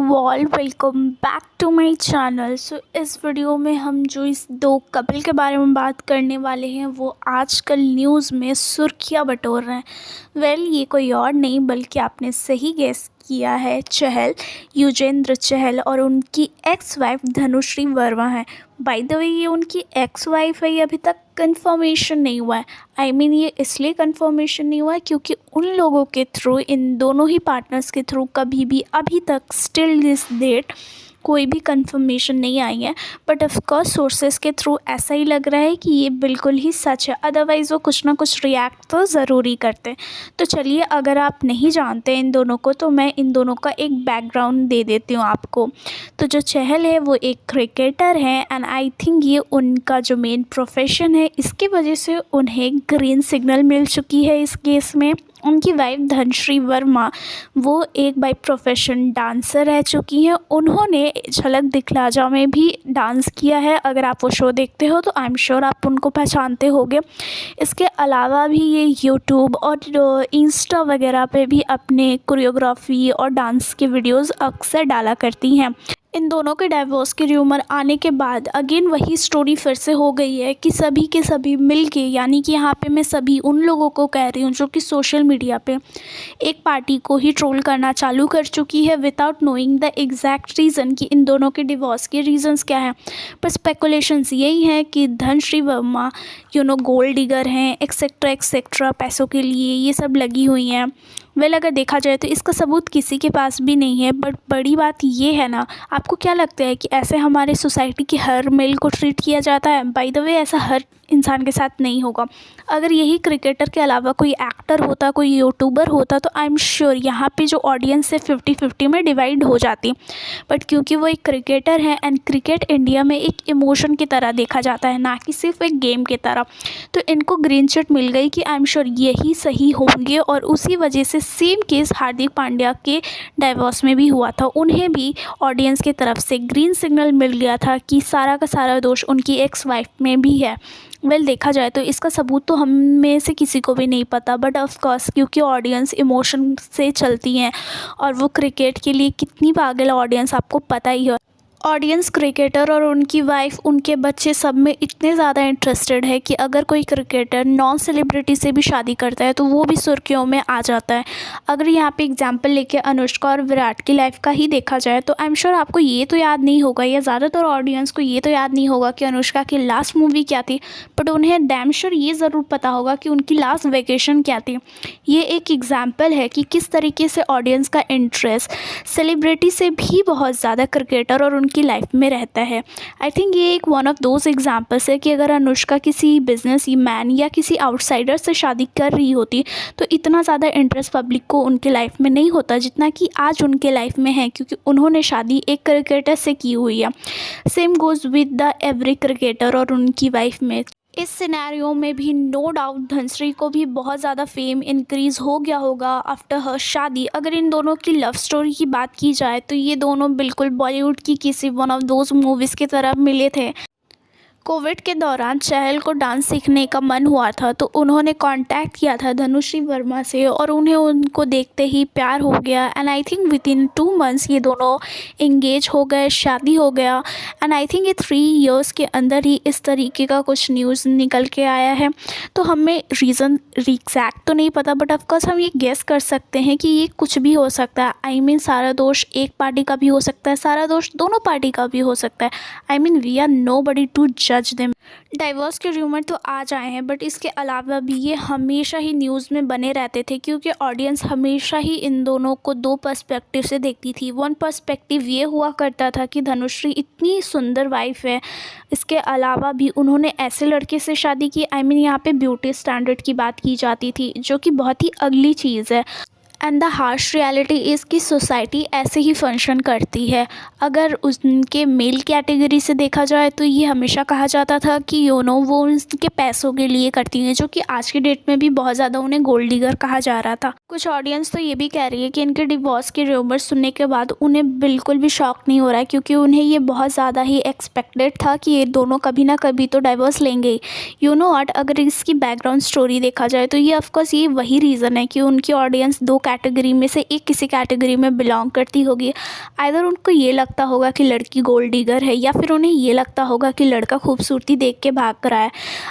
Wall welcome back to my channel. So इस video में हम जो इस दो कपल के बारे में बात करने वाले हैं वो आजकल न्यूज़ में सुर्खियां बटोर रहे हैं। ये कोई और नहीं बल्कि आपने सही गेस किया है, चहल, युजेंद्र चहल और उनकी एक्स वाइफ धनुश्री वर्मा है। बाय द वे ये उनकी एक्स वाइफ है, ये अभी तक कंफर्मेशन नहीं हुआ है। ये इसलिए कंफर्मेशन नहीं हुआ है क्योंकि उन लोगों के थ्रू, इन दोनों ही पार्टनर्स के थ्रू कभी भी अभी तक स्टिल दिस डेट कोई भी कंफर्मेशन नहीं आई है। बट ऑफ कोर्स सोर्सेस के थ्रू ऐसा ही लग रहा है कि ये बिल्कुल ही सच है, अदरवाइज़ वो कुछ ना कुछ रिएक्ट तो ज़रूर ही करते। तो चलिए, अगर आप नहीं जानते इन दोनों को तो मैं इन दोनों का एक बैकग्राउंड दे देती हूँ आपको। तो जो चहल है वो एक क्रिकेटर है एंड आई थिंक ये उनका जो मेन प्रोफेशन है, इसकी वजह से उन्हें ग्रीन सिग्नल मिल चुकी है इस केस में। उनकी वाइफ धनश्री वर्मा वो एक बाय प्रोफेशन डांसर रह चुकी हैं। उन्होंने झलक दिखला जा में भी डांस किया है। अगर आप वो शो देखते हो तो आई एम श्योर आप उनको पहचानते होंगे। इसके अलावा भी ये यूट्यूब और इंस्टा वगैरह पे भी अपने कोरियोग्राफी और डांस के वीडियोस अक्सर डाला करती हैं। इन दोनों के डाइवोर्स की र्यूमर आने के बाद अगेन वही स्टोरी फिर से हो गई है कि सभी के सभी मिल के, यानी कि यहाँ पे मैं सभी उन लोगों को कह रही हूँ जो कि सोशल मीडिया पे एक पार्टी को ही ट्रोल करना चालू कर चुकी है without knowing the exact reason कि इन दोनों के डिवोर्स के रीजंस क्या हैं। पर स्पेकुलेशंस यही हैं कि धनश्री वर्मा गोल्ड डिगर हैं, एक्सेट्रा एक्सेट्रा, पैसों के लिए ये सब लगी हुई हैं। अगर देखा जाए तो इसका सबूत किसी के पास भी नहीं है। बट बड़ी बात ये है ना, आपको क्या लगता है कि ऐसे हमारे सोसाइटी के हर मेल को ट्रीट किया जाता है? बाय द वे ऐसा हर इंसान के साथ नहीं होगा। अगर यही क्रिकेटर के अलावा कोई एक्टर होता, कोई यूट्यूबर होता तो आई एम श्योर यहाँ पे जो ऑडियंस है 50-50 में डिवाइड हो जाती। बट क्योंकि वो एक क्रिकेटर है एंड क्रिकेट इंडिया में एक इमोशन की तरह देखा जाता है, ना कि सिर्फ एक गेम की तरह, तो इनको ग्रीन चिट मिल गई कि आई एम श्योर यही सही होंगे। और उसी वजह से सेम केस हार्दिक पांड्या के डाइवोर्स में भी हुआ था। उन्हें भी ऑडियंस की तरफ से ग्रीन सिग्नल मिल गया था कि सारा का सारा दोष उनकी एक्स वाइफ में भी है। देखा जाए तो इसका सबूत तो हम में से किसी को भी नहीं पता। बट ऑफ कोर्स क्योंकि ऑडियंस इमोशन से चलती हैं और वो क्रिकेट के लिए कितनी पागल ऑडियंस आपको पता ही है। ऑडियंस क्रिकेटर और उनकी वाइफ, उनके बच्चे सब में इतने ज़्यादा इंटरेस्टेड है कि अगर कोई क्रिकेटर नॉन सेलिब्रिटी से भी शादी करता है तो वो भी सुर्खियों में आ जाता है। अगर यहाँ पे एग्जांपल लेके अनुष्का और विराट की लाइफ का ही देखा जाए तो आई एम श्योर आपको ये तो याद नहीं होगा, या ज़्यादातर ऑडियंस को ये तो याद नहीं होगा कि अनुष्का की लास्ट मूवी क्या थी। बट उन्हें डैम श्योर ये ज़रूर पता होगा कि उनकी लास्ट वेकेशन क्या थी। ये एक एग्जाम्पल है कि किस तरीके से ऑडियंस का इंटरेस्ट सेलिब्रिटी से भी बहुत ज़्यादा क्रिकेटर और की लाइफ में रहता है। आई थिंक ये एक वन ऑफ दोज एग्जाम्पल्स है कि अगर अनुष्का किसी बिजनेस मैन या किसी आउटसाइडर से शादी कर रही होती तो इतना ज़्यादा इंटरेस्ट पब्लिक को उनके लाइफ में नहीं होता जितना कि आज उनके लाइफ में है, क्योंकि उन्होंने शादी एक क्रिकेटर से की हुई है। Same goes with the every cricketer और उनकी वाइफ में। इस सिनेरियो में भी नो डाउट धनश्री को भी बहुत ज़्यादा फेम इंक्रीज़ हो गया होगा आफ्टर हर शादी। अगर इन दोनों की लव स्टोरी की बात की जाए तो ये दोनों बिल्कुल बॉलीवुड की किसी वन ऑफ दोज मूवीज़ की तरह मिले थे। कोविड के दौरान चहल को डांस सीखने का मन हुआ था तो उन्होंने कांटेक्ट किया था धनुश्री वर्मा से और उन्हें उनको देखते ही प्यार हो गया। And I think with in 2 months ये दोनों इंगेज हो गए, शादी हो गया। एंड आई थिंक ये 3 इयर्स के अंदर ही इस तरीके का कुछ न्यूज़ निकल के आया है। तो हमें रीज़न एग्जैक्ट तो नहीं पता, बट ऑफकोर्स हम ये गेस कर सकते हैं कि ये कुछ भी हो सकता है। सारा दोष एक पार्टी का भी हो सकता है, सारा दोष दोनों पार्टी का भी हो सकता है। We are nobody to जज देम। डाइवोर्स के र्यूमर तो आ जाए हैं बट इसके अलावा भी ये हमेशा ही न्यूज़ में बने रहते थे क्योंकि ऑडियंस हमेशा ही इन दोनों को 2 पर्सपेक्टिव से देखती थी। वन पर्सपेक्टिव ये हुआ करता था कि धनुश्री इतनी सुंदर वाइफ है, इसके अलावा भी उन्होंने ऐसे लड़के से शादी की, यहाँ पे ब्यूटी स्टैंडर्ड की बात की जाती थी जो कि बहुत ही अगली चीज़ है। And the harsh reality is कि सोसाइटी ऐसे ही फंक्शन करती है। अगर उनके मेल कैटेगरी से देखा जाए तो ये हमेशा कहा जाता था कि वो उनके पैसों के लिए करती हैं, जो कि आज के डेट में भी बहुत ज़्यादा उन्हें गोल्ड डिगर कहा जा रहा था। कुछ ऑडियंस तो ये भी कह रही है कि इनके डिवोर्स के र्यूमर सुनने के बाद उन्हें बिल्कुल भी शॉक नहीं हो रहा है, क्योंकि उन्हें ये बहुत ज़्यादा ही एक्सपेक्टेड था कि ये दोनों कभी ना कभी तो डाइवोर्स लेंगे ही। व्हाट, अगर इसकी बैकग्राउंड स्टोरी देखा जाए तो ये ऑफकोर्स ये वही रीज़न है कि उनकी ऑडियंस 2 कैटेगरी में से एक किसी कैटेगरी में बिलोंग करती होगी। आइदर उनको ये लगता होगा कि लड़की गोल्ड डिगर है, या फिर उन्हें ये लगता होगा कि लड़का खूबसूरती देख के भाग कर आया है।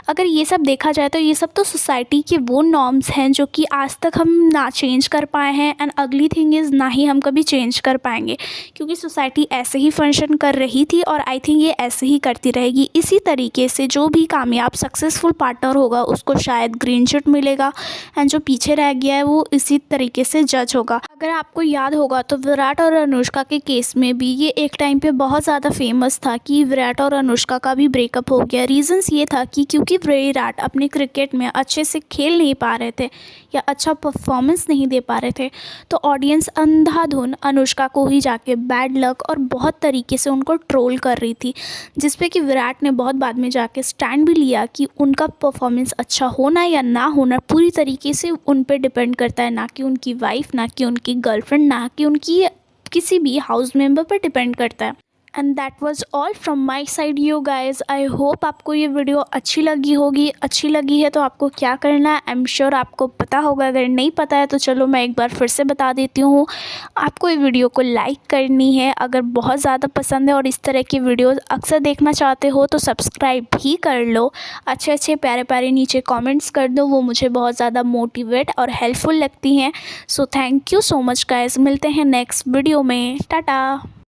अगर ये सब देखा जाए तो ये सब तो सोसाइटी के वो नॉर्म्स हैं जो कि आज तक हम ना चेंज कर पाए हैं, एंड अगली थिंग इज़ ना ही हम कभी चेंज कर पाएंगे, क्योंकि सोसाइटी ऐसे ही फंक्शन कर रही थी और आई थिंक ये ऐसे ही करती रहेगी। इसी तरीके से जो भी कामयाब सक्सेसफुल पार्टनर होगा उसको शायद ग्रीन चिट मिलेगा, एंड जो पीछे रह गया है वो इसी तरीके से जज होगा। अगर आपको याद होगा तो विराट और अनुष्का के केस में भी ये एक टाइम पे बहुत ज़्यादा फेमस था कि विराट और अनुष्का का भी ब्रेकअप हो गया। रीज़न्स ये था कि क्योंकि विराट अपने क्रिकेट में अच्छे से खेल नहीं पा रहे थे या अच्छा परफॉर्मेंस नहीं दे पा रहे थे, तो ऑडियंस अंधाधुन अनुष्का को ही जाके बैड लक और बहुत तरीके से उनको ट्रोल कर रही थी, जिस पे कि विराट ने बहुत बाद में जाके स्टैंड भी लिया कि उनका परफॉर्मेंस अच्छा होना या ना होना पूरी तरीके से उन पे डिपेंड करता है, ना कि उनकी वाइफ, ना कि उनकी गर्लफ्रेंड, ना कि उनकी किसी भी हाउस मेंबर पर डिपेंड करता है। And that was all from my side you guys. I hope आपको ये वीडियो अच्छी लगी होगी। अच्छी लगी है तो आपको क्या करना है, आई एम श्योर आपको पता होगा। अगर नहीं पता है तो चलो मैं एक बार फिर से बता देती हूँ। आपको ये वीडियो को लाइक करनी है, अगर बहुत ज़्यादा पसंद है और इस तरह की वीडियोस अक्सर देखना चाहते हो तो सब्सक्राइब भी कर लो। अच्छे अच्छे प्यारे प्यारे नीचे कमेंट्स कर दो, वो मुझे बहुत ज़्यादा मोटिवेट और हेल्पफुल लगती हैं। So thank you so much guys. मिलते हैं नेक्स्ट वीडियो में। टाटा।